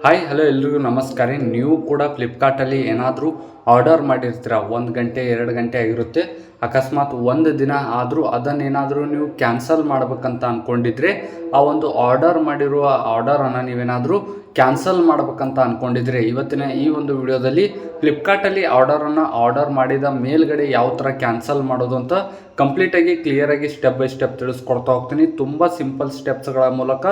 Hi hello ಎಲ್ರಿಗೂ ನಮಸ್ಕಾರ. ನೀವು ಕೂಡ ಫ್ಲಿಪ್ಕಾರ್ಟಲ್ಲಿ ಏನಾದರೂ ಆರ್ಡರ್ ಮಾಡಿರ್ತೀರ, 1 ಗಂಟೆ 2 ಗಂಟೆ ಆಗಿರುತ್ತೆ. ಅಕಸ್ಮಾತ್ ಒಂದು ದಿನ ಆದರೂ ಅದನ್ನೇನಾದರೂ ನೀವು ಕ್ಯಾನ್ಸಲ್ ಮಾಡ್ಬೇಕಂತ ಅಂದ್ಕೊಂಡಿದ್ರೆ, ಆ ಒಂದು ಆರ್ಡರ್ ಮಾಡಿರುವ ಆರ್ಡರನ್ನು ನೀವೇನಾದರೂ ಕ್ಯಾನ್ಸಲ್ ಮಾಡ್ಬೇಕಂತ ಅಂದ್ಕೊಂಡಿದ್ರೆ, ಇವತ್ತಿನ ಈ ಒಂದು ವಿಡಿಯೋದಲ್ಲಿ ಫ್ಲಿಪ್ಕಾರ್ಟಲ್ಲಿ ಆರ್ಡರ್ ಮಾಡಿದ ಮೇಲ್ಗಡೆ ಯಾವ ಥರ ಕ್ಯಾನ್ಸಲ್ ಮಾಡೋದು ಅಂತ ಕಂಪ್ಲೀಟಾಗಿ ಕ್ಲಿಯರಾಗಿ ಸ್ಟೆಪ್ ಬೈ ಸ್ಟೆಪ್ ತಿಳಿಸ್ಕೊಡ್ತಾ ಹೋಗ್ತೀನಿ. ತುಂಬ ಸಿಂಪಲ್ ಸ್ಟೆಪ್ಸ್ಗಳ ಮೂಲಕ,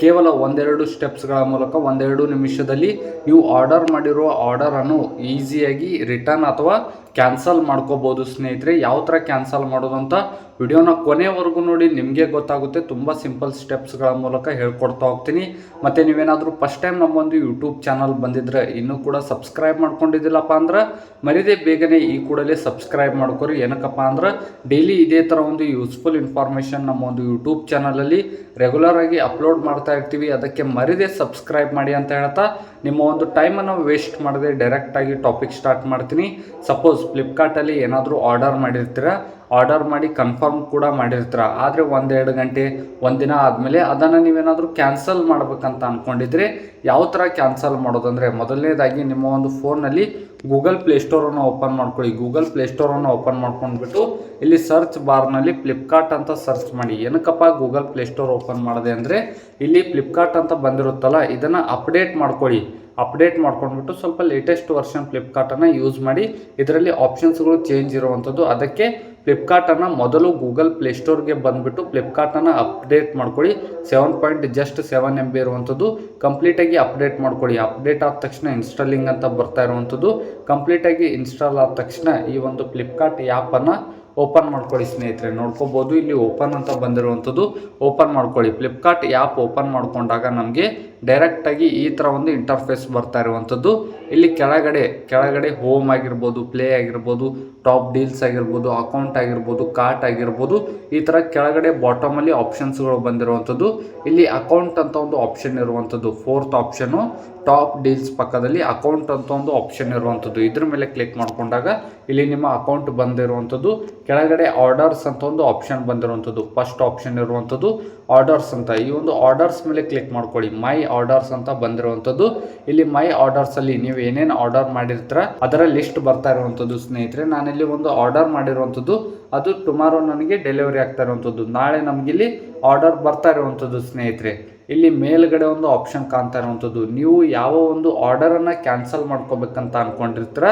ಕೇವಲ ಒಂದೆರಡು ಸ್ಟೆಪ್ಸ್ಗಳ ಮೂಲಕ 1-2 ನಿಮಿಷದಲ್ಲಿ ನೀವು ಆರ್ಡರ್ ಮಾಡಿರುವ ಆರ್ಡರನ್ನು ಈಸಿಯಾಗಿ ರಿಟರ್ನ್ ಅಥವಾ ಕ್ಯಾನ್ಸಲ್ ಮಾಡ್ಕೋಬೋದು ಸ್ನೇಹಿತರೆ. ಯಾವ ಥರ ಕ್ಯಾನ್ಸಲ್ ಮಾಡೋದು ಅಂತ ವಿಡಿಯೋನ ಕೊನೆವರೆಗೂ ನೋಡಿ, ನಿಮಗೆ ಗೊತ್ತಾಗುತ್ತೆ. ತುಂಬ ಸಿಂಪಲ್ ಸ್ಟೆಪ್ಸ್ಗಳ ಮೂಲಕ ಹೇಳ್ಕೊಡ್ತಾ ಹೋಗ್ತೀನಿ. ಮತ್ತು ನೀವೇನಾದರೂ ಫಸ್ಟ್ ಟೈಮ್ ನಮ್ಮೊಂದು ಯೂಟ್ಯೂಬ್ ಚಾನಲ್ ಬಂದಿದ್ರೆ, ಇನ್ನೂ ಕೂಡ ಸಬ್ಸ್ಕ್ರೈಬ್ ಮಾಡ್ಕೊಂಡಿದ್ದಿಲ್ಲಪ್ಪ ಅಂದ್ರೆ ಮರಿದೇ ಬೇಗನೆ ಈ ಕೂಡಲೇ ಸಬ್ಸ್ಕ್ರೈಬ್ ಮಾಡ್ಕೊರಿ. ಏನಕ್ಕಪ್ಪ ಅಂದ್ರೆ ಡೈಲಿ ಇದೇ ಥರ ಒಂದು ಯೂಸ್ಫುಲ್ ಇನ್ಫಾರ್ಮೇಷನ್ ನಮ್ಮ ಒಂದು ಯೂಟ್ಯೂಬ್ ಚಾನಲಲ್ಲಿ ರೆಗ್ಯುಲರ್ ಆಗಿ ಅಪ್ಲೋಡ್ ಮಾಡ್ತಾ ಇರ್ತೀವಿ. ಅದಕ್ಕೆ ಮರಿದೇ ಸಬ್ಸ್ಕ್ರೈಬ್ ಮಾಡಿ ಅಂತ ಹೇಳ್ತಾ, ನಿಮ್ಮ ಒಂದು ಟೈಮನ್ನು ವೇಸ್ಟ್ ಮಾಡದೆ ಡೈರೆಕ್ಟಾಗಿ ಟಾಪಿಕ್ ಸ್ಟಾರ್ಟ್ ಮಾಡ್ತೀನಿ. ಸಪೋಸ್ ಫ್ಲಿಪ್ಕಾರ್ಟಲ್ಲಿ ಏನಾದರೂ ಆರ್ಡರ್ ಮಾಡಿರ್ತೀರ, ಆರ್ಡರ್ ಮಾಡಿ ಕನ್ಫರ್ಮ್ ಕೂಡ ಮಾಡಿರ್ತೀರ, ಆದರೆ 1-2 ಗಂಟೆ ಒಂದಿನ ಆದಮೇಲೆ ಅದನ್ನು ನೀವೇನಾದರೂ ಕ್ಯಾನ್ಸಲ್ ಮಾಡ್ಬೇಕಂತ ಅಂದ್ಕೊಂಡಿದ್ರೆ ಯಾವ ಥರ ಕ್ಯಾನ್ಸಲ್ ಮಾಡೋದಂದರೆ, ಮೊದಲನೇದಾಗಿ ನಿಮ್ಮ ಒಂದು ಫೋನ್ನಲ್ಲಿ ಗೂಗಲ್ ಪ್ಲೇಸ್ಟೋರನ್ನು ಓಪನ್ ಮಾಡ್ಕೊಳ್ಳಿ. ಗೂಗಲ್ ಪ್ಲೇಸ್ಟೋರನ್ನು ಓಪನ್ ಮಾಡ್ಕೊಂಡ್ಬಿಟ್ಟು ಇಲ್ಲಿ ಸರ್ಚ್ ಬಾರ್ನಲ್ಲಿ ಫ್ಲಿಪ್ಕಾರ್ಟ್ ಅಂತ ಸರ್ಚ್ ಮಾಡಿ. ಏನಕ್ಕಪ್ಪ ಗೂಗಲ್ ಪ್ಲೇಸ್ಟೋರ್ ಓಪನ್ ಮಾಡಿದೆ ಅಂದರೆ, ಇಲ್ಲಿ ಫ್ಲಿಪ್ಕಾರ್ಟ್ ಅಂತ ಬಂದಿರುತ್ತಲ್ಲ, ಇದನ್ನು ಅಪ್ಡೇಟ್ ಮಾಡ್ಕೊಳ್ಳಿ. ಅಪ್ಡೇಟ್ ಮಾಡ್ಕೊಂಡ್ಬಿಟ್ಟು ಸ್ವಲ್ಪ ಲೇಟೆಸ್ಟ್ ವರ್ಷನ್ ಫ್ಲಿಪ್ಕಾರ್ಟನ್ನು ಯೂಸ್ ಮಾಡಿ. ಇದರಲ್ಲಿ ಆಪ್ಷನ್ಸ್ಗಳು ಚೇಂಜ್ ಇರುವಂಥದ್ದು. ಅದಕ್ಕೆ ಫ್ಲಿಪ್ಕಾರ್ಟನ್ನು ಮೊದಲು ಗೂಗಲ್ ಪ್ಲೇಸ್ಟೋರ್ಗೆ ಬಂದುಬಿಟ್ಟು ಫ್ಲಿಪ್ಕಾರ್ಟನ್ನು ಅಪ್ಡೇಟ್ ಮಾಡ್ಕೊಳ್ಳಿ. 7.7 MB ಇರುವಂಥದ್ದು ಕಂಪ್ಲೀಟಾಗಿ ಅಪ್ಡೇಟ್ ಮಾಡ್ಕೊಳ್ಳಿ. ಅಪ್ಡೇಟ್ ಆದ ತಕ್ಷಣ ಇನ್ಸ್ಟಾಲಿಂಗ್ ಅಂತ ಬರ್ತಾ ಇರುವಂಥದ್ದು. ಕಂಪ್ಲೀಟಾಗಿ ಇನ್ಸ್ಟಾಲ್ ಆದ ತಕ್ಷಣ ಈ ಒಂದು ಫ್ಲಿಪ್ಕಾರ್ಟ್ ಆ್ಯಪನ್ನು ಓಪನ್ ಮಾಡ್ಕೊಳ್ಳಿ ಸ್ನೇಹಿತರೆ. ನೋಡ್ಕೋಬೋದು, ಇಲ್ಲಿ ಓಪನ್ ಅಂತ ಬಂದಿರುವಂಥದ್ದು. ಓಪನ್ ಮಾಡ್ಕೊಳ್ಳಿ. ಫ್ಲಿಪ್ಕಾರ್ಟ್ ಆ್ಯಪ್ ಓಪನ್ ಮಾಡ್ಕೊಂಡಾಗ ನಮಗೆ ಡೈರೆಕ್ಟಾಗಿ ಈ ಥರ ಒಂದು ಇಂಟರ್ಫೇಸ್ ಬರ್ತಾ ಇರುವಂಥದ್ದು. ಇಲ್ಲಿ ಕೆಳಗಡೆ ಹೋಮ್ ಆಗಿರ್ಬೋದು, ಪ್ಲೇ ಆಗಿರ್ಬೋದು, ಟಾಪ್ ಡೀಲ್ಸ್ ಆಗಿರ್ಬೋದು, ಅಕೌಂಟ್ ಆಗಿರ್ಬೋದು, ಕಾರ್ಟ್ ಆಗಿರ್ಬೋದು, ಈ ಥರ ಕೆಳಗಡೆ ಬಾಟಮಲ್ಲಿ ಆಪ್ಷನ್ಸ್ಗಳು ಬಂದಿರುವಂಥದ್ದು. ಇಲ್ಲಿ ಅಕೌಂಟ್ ಅಂತ ಒಂದು ಆಪ್ಷನ್ ಇರುವಂಥದ್ದು, 4th ಆಪ್ಷನು. ಟಾಪ್ ಡೀಲ್ಸ್ ಪಕ್ಕದಲ್ಲಿ ಅಕೌಂಟ್ ಅಂತ ಒಂದು ಆಪ್ಷನ್ ಇರುವಂಥದ್ದು. ಇದ್ರ ಮೇಲೆ ಕ್ಲಿಕ್ ಮಾಡ್ಕೊಂಡಾಗ ಇಲ್ಲಿ ನಿಮ್ಮ ಅಕೌಂಟ್ ಬಂದಿರುವಂಥದ್ದು. ಕೆಳಗಡೆ ಆರ್ಡರ್ಸ್ ಅಂತ ಒಂದು ಆಪ್ಷನ್ ಬಂದಿರುವಂಥದ್ದು. ಫಸ್ಟ್ ಆಪ್ಷನ್ ಇರುವಂಥದ್ದು ಆರ್ಡರ್ಸ್ ಅಂತ. ಈ ಒಂದು ಆರ್ಡರ್ಸ್ ಮೇಲೆ ಕ್ಲಿಕ್ ಮಾಡ್ಕೊಳ್ಳಿ. ಮೈ ಆರ್ಡರ್ಸ್ ಅಂತ ಬಂದಿರುವಂಥದ್ದು. ಇಲ್ಲಿ ಮೈ ಆರ್ಡರ್ಸಲ್ಲಿ ನೀವು ಏನೇನು ಆರ್ಡರ್ ಮಾಡಿರ್ತೀರ ಅದರ ಲಿಸ್ಟ್ ಬರ್ತಾ ಇರುವಂಥದ್ದು ಸ್ನೇಹಿತರೆ. ನಾನಿಲ್ಲಿ ಒಂದು ಆರ್ಡರ್ ಮಾಡಿರುವಂಥದ್ದು, ಅದು ಟುಮಾರೋ ನನಗೆ ಡೆಲಿವರಿ ಆಗ್ತಾ ಇರುವಂಥದ್ದು. ನಾಳೆ ನಮಗಿಲ್ಲಿ ಆರ್ಡರ್ ಬರ್ತಾ ಇರುವಂಥದ್ದು ಸ್ನೇಹಿತರೆ. ಇಲ್ಲಿ ಮೇಲ್ಗಡೆ ಒಂದು ಆಪ್ಷನ್ ಕಾಣ್ತಾ ಇರುವಂಥದ್ದು, ನೀವು ಯಾವ ಒಂದು ಆರ್ಡರನ್ನು ಕ್ಯಾನ್ಸಲ್ ಮಾಡ್ಕೋಬೇಕಂತ ಅಂದ್ಕೊಂಡಿರ್ತೀರ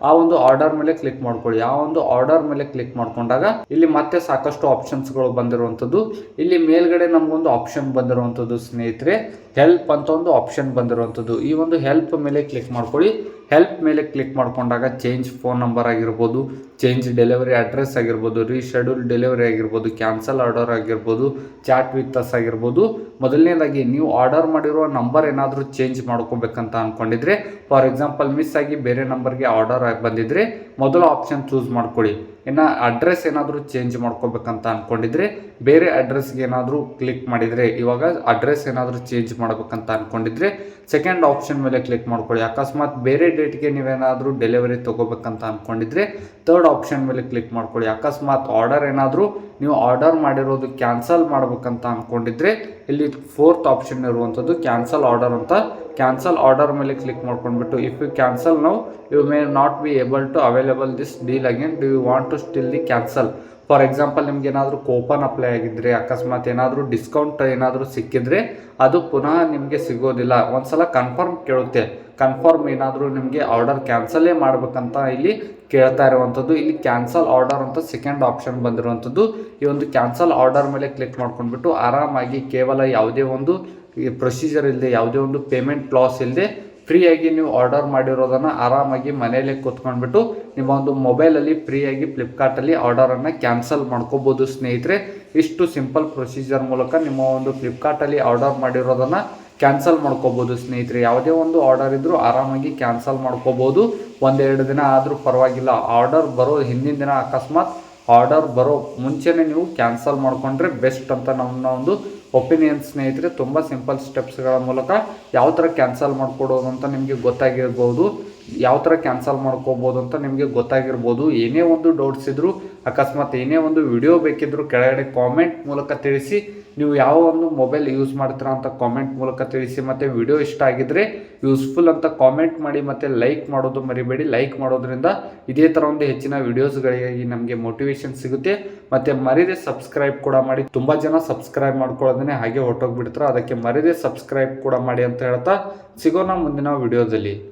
ಆ ಒಂದು ಆರ್ಡರ್ ಮೇಲೆ ಕ್ಲಿಕ್ ಮಾಡ್ಕೊಳ್ಳಿ. ಆ ಒಂದು ಆರ್ಡರ್ ಮೇಲೆ ಕ್ಲಿಕ್ ಮಾಡ್ಕೊಂಡಾಗ ಇಲ್ಲಿ ಮತ್ತೆ ಸಾಕಷ್ಟು ಆಪ್ಷನ್ಸ್ಗಳು ಬಂದಿರುವಂಥದ್ದು. ಇಲ್ಲಿ ಮೇಲ್ಗಡೆ ನಮಗೊಂದು ಆಪ್ಷನ್ ಬಂದಿರುವಂಥದ್ದು ಸ್ನೇಹಿತರೆ, ಹೆಲ್ಪ್ ಅಂತ ಒಂದು ಆಪ್ಷನ್ ಬಂದಿರುವಂಥದ್ದು. ಈ ಒಂದು ಹೆಲ್ಪ್ ಮೇಲೆ ಕ್ಲಿಕ್ ಮಾಡ್ಕೊಳ್ಳಿ. ಹೆಲ್ಪ್ ಮೇಲೆ ಕ್ಲಿಕ್ ಮಾಡ್ಕೊಂಡಾಗ ಚೇಂಜ್ ಫೋನ್ ನಂಬರ್ ಆಗಿರ್ಬೋದು, ಚೇಂಜ್ ಡೆಲಿವರಿ ಅಡ್ರೆಸ್ ಆಗಿರ್ಬೋದು, ರೀಶೆಡ್ಯೂಲ್ ಡೆಲಿವರಿ ಆಗಿರ್ಬೋದು, ಕ್ಯಾನ್ಸಲ್ ಆರ್ಡರ್ ಆಗಿರ್ಬೋದು, ಚಾಟ್ ವಿತ್ ಅಸ್ ಆಗಿರ್ಬೋದು. ಮೊದಲನೇದಾಗಿ ನೀವು ಆರ್ಡರ್ ಮಾಡಿರುವ ನಂಬರ್ ಏನಾದರೂ ಚೇಂಜ್ ಮಾಡ್ಕೋಬೇಕಂತ ಅಂದ್ಕೊಂಡಿದ್ರೆ, ಫಾರ್ ಎಕ್ಸಾಂಪಲ್ ಮಿಸ್ ಆಗಿ ಬೇರೆ ನಂಬರ್ಗೆ ಆರ್ಡರ್ ಬಂದಿದ್ರೆ ಮೊದಲ ಆಪ್ಷನ್ ಚೂಸ್ ಮಾಡ್ಕೊಳ್ಳಿ. ಇನ್ನು ಅಡ್ರೆಸ್ ಏನಾದರೂ ಚೇಂಜ್ ಮಾಡ್ಕೋಬೇಕಂತ ಅಂದ್ಕೊಂಡಿದ್ರೆ ಬೇರೆ ಅಡ್ರೆಸ್ಗೆ ಏನಾದರೂ ಕ್ಲಿಕ್ ಮಾಡಿದರೆ, ಇವಾಗ ಅಡ್ರೆಸ್ ಏನಾದರೂ ಚೇಂಜ್ ಮಾಡ್ಬೇಕಂತ ಅಂದ್ಕೊಂಡಿದ್ರೆ ಸೆಕೆಂಡ್ ಆಪ್ಷನ್ ಮೇಲೆ ಕ್ಲಿಕ್ ಮಾಡ್ಕೊಳ್ಳಿ. ಅಕಸ್ಮಾತ್ ಬೇರೆ ಡೇಟ್ಗೆ ನೀವೇನಾದರೂ ಡೆಲಿವರಿ ತೊಗೋಬೇಕಂತ ಅಂದ್ಕೊಂಡಿದ್ರೆ ಥರ್ಡ್ ಆಪ್ಷನ್ ಮೇಲೆ ಕ್ಲಿಕ್ ಮಾಡ್ಕೊಳ್ಳಿ. ಅಕಸ್ಮಾತ್ ಆರ್ಡರ್ ಏನಾದರೂ ನೀವು ಆರ್ಡರ್ ಮಾಡಿರೋದು ಕ್ಯಾನ್ಸಲ್ ಮಾಡ್ಬೇಕಂತ ಅಂದ್ಕೊಂಡಿದ್ರೆ ಇಲ್ಲಿ 4th ಆಪ್ಷನ್ ಇರುವಂಥದ್ದು ಕ್ಯಾನ್ಸಲ್ ಆರ್ಡರ್ ಅಂತ. ಕ್ಯಾನ್ಸಲ್ ಆರ್ಡರ್ ಮೇಲೆ ಕ್ಲಿಕ್ ಮಾಡ್ಕೊಂಡ್ಬಿಟ್ಟು if you cancel now you may not be able to available this deal again, do you want to still the cancel. For example ನಿಮ್ಗೆ ಏನಾದರೂ coupon apply ಆಗಿದ್ದರೆ, ಅಕಸ್ಮಾತ್ ಏನಾದರೂ discount ಏನಾದರೂ ಸಿಕ್ಕಿದ್ರೆ ಅದು ಪುನಃ ನಿಮಗೆ ಸಿಗೋದಿಲ್ಲ. ಒಂದ್ಸಲ ಕನ್ಫರ್ಮ್ ಕೇಳುತ್ತೆ. ಕನ್ಫರ್ಮ್ ಏನಾದರೂ ನಿಮಗೆ ಆರ್ಡರ್ ಕ್ಯಾನ್ಸಲೇ ಮಾಡ್ಬೇಕಂತ ಇಲ್ಲಿ ಕೇಳ್ತಾ ಇರುವಂಥದ್ದು. ಇಲ್ಲಿ ಕ್ಯಾನ್ಸಲ್ ಆರ್ಡರ್ ಅಂತ ಸೆಕೆಂಡ್ ಆಪ್ಷನ್ ಬಂದಿರುವಂಥದ್ದು. ಈ ಒಂದು ಕ್ಯಾನ್ಸಲ್ ಆರ್ಡರ್ ಮೇಲೆ ಕ್ಲಿಕ್ ಮಾಡ್ಕೊಂಡ್ಬಿಟ್ಟು ಆರಾಮಾಗಿ ಕೇವಲ ಯಾವುದೇ ಒಂದು ಪ್ರೊಸೀಜರ್ ಇಲ್ಲದೆ, ಯಾವುದೇ ಒಂದು ಪೇಮೆಂಟ್ ಲಾಸ್ ಇಲ್ಲದೆ ಫ್ರೀಯಾಗಿ ನೀವು ಆರ್ಡರ್ ಮಾಡಿರೋದನ್ನು ಆರಾಮಾಗಿ ಮನೆಯಲ್ಲೇ ಕೂತ್ಕೊಂಡ್ಬಿಟ್ಟು ನಿಮ್ಮ ಒಂದು ಮೊಬೈಲಲ್ಲಿ ಫ್ರೀಯಾಗಿ ಫ್ಲಿಪ್ಕಾರ್ಟಲ್ಲಿ ಆರ್ಡರನ್ನು ಕ್ಯಾನ್ಸಲ್ ಮಾಡ್ಕೋಬೋದು ಸ್ನೇಹಿತರೆ. ಇಷ್ಟು ಸಿಂಪಲ್ ಪ್ರೊಸೀಜರ್ ಮೂಲಕ ನಿಮ್ಮ ಒಂದು ಫ್ಲಿಪ್ಕಾರ್ಟಲ್ಲಿ ಆರ್ಡರ್ ಮಾಡಿರೋದನ್ನು ಕ್ಯಾನ್ಸಲ್ ಮಾಡ್ಕೋಬೋದು ಸ್ನೇಹಿತರೆ. ಯಾವುದೇ ಒಂದು ಆರ್ಡರ್ ಇದ್ದರೂ ಆರಾಮಾಗಿ ಕ್ಯಾನ್ಸಲ್ ಮಾಡ್ಕೋಬೋದು. 1-2 ದಿನ ಆದರೂ ಪರವಾಗಿಲ್ಲ. ಆರ್ಡರ್ ಬರೋ ಹಿಂದಿನ ದಿನ ಅಕಸ್ಮಾತ್ ಆರ್ಡರ್ ಬರೋ ಮುಂಚೆನೇ ನೀವು ಕ್ಯಾನ್ಸಲ್ ಮಾಡಿಕೊಂಡ್ರೆ ಬೆಸ್ಟ್ ಅಂತ ನನ್ನ ಒಂದು ಒಪಿನಿಯನ್ ಸ್ನೇಹಿತರೆ. ತುಂಬ ಸಿಂಪಲ್ ಸ್ಟೆಪ್ಸ್ಗಳ ಮೂಲಕ ಯಾವ ಥರ ಕ್ಯಾನ್ಸಲ್ ಮಾಡಿಕೊಡೋದು ಅಂತ ನಿಮಗೆ ಗೊತ್ತಾಗಿರ್ಬೋದು. ಯಾವ ಥರ ಕ್ಯಾನ್ಸಲ್ ಮಾಡ್ಕೋಬೋದು ಅಂತ ನಿಮಗೆ ಗೊತ್ತಾಗಿರ್ಬೋದು. ಏನೇ ಒಂದು ಡೌಟ್ಸ್ ಇದ್ದರೂ ಅಕಸ್ಮಾತ್ ಏನೇ ಒಂದು ವಿಡಿಯೋ ಬೇಕಿದ್ದರೂ ಕೆಳಗಡೆ ಕಾಮೆಂಟ್ ಮೂಲಕ ತಿಳಿಸಿ. ನೀವು ಯಾವ ಒಂದು ಮೊಬೈಲ್ ಯೂಸ್ ಮಾಡ್ತೀರಾ ಅಂತ ಕಾಮೆಂಟ್ ಮೂಲಕ ತಿಳಿಸಿ. ಮತ್ತು ವಿಡಿಯೋ ಇಷ್ಟ ಆಗಿದ್ದರೆ ಯೂಸ್ಫುಲ್ ಅಂತ ಕಾಮೆಂಟ್ ಮಾಡಿ ಮತ್ತು ಲೈಕ್ ಮಾಡೋದು ಮರಿಬೇಡಿ. ಲೈಕ್ ಮಾಡೋದ್ರಿಂದ ಇದೇ ಥರ ಒಂದು ಹೆಚ್ಚಿನ ವಿಡಿಯೋಸ್ಗಳಿಗಾಗಿ ನಮಗೆ ಮೋಟಿವೇಶನ್ ಸಿಗುತ್ತೆ. ಮತ್ತು ಮರಿದೇ ಸಬ್ಸ್ಕ್ರೈಬ್ ಕೂಡ ಮಾಡಿ. ತುಂಬ ಜನ ಸಬ್ಸ್ಕ್ರೈಬ್ ಮಾಡ್ಕೊಳ್ಳೋದನ್ನೇ ಹಾಗೆ ಹೊರಟೋಗ್ಬಿಡ್ತಾರೆ. ಅದಕ್ಕೆ ಮರಿದೇ ಸಬ್ಸ್ಕ್ರೈಬ್ ಕೂಡ ಮಾಡಿ ಅಂತ ಹೇಳ್ತಾ ಸಿಗೋಣ ಮುಂದಿನ ವಿಡಿಯೋದಲ್ಲಿ.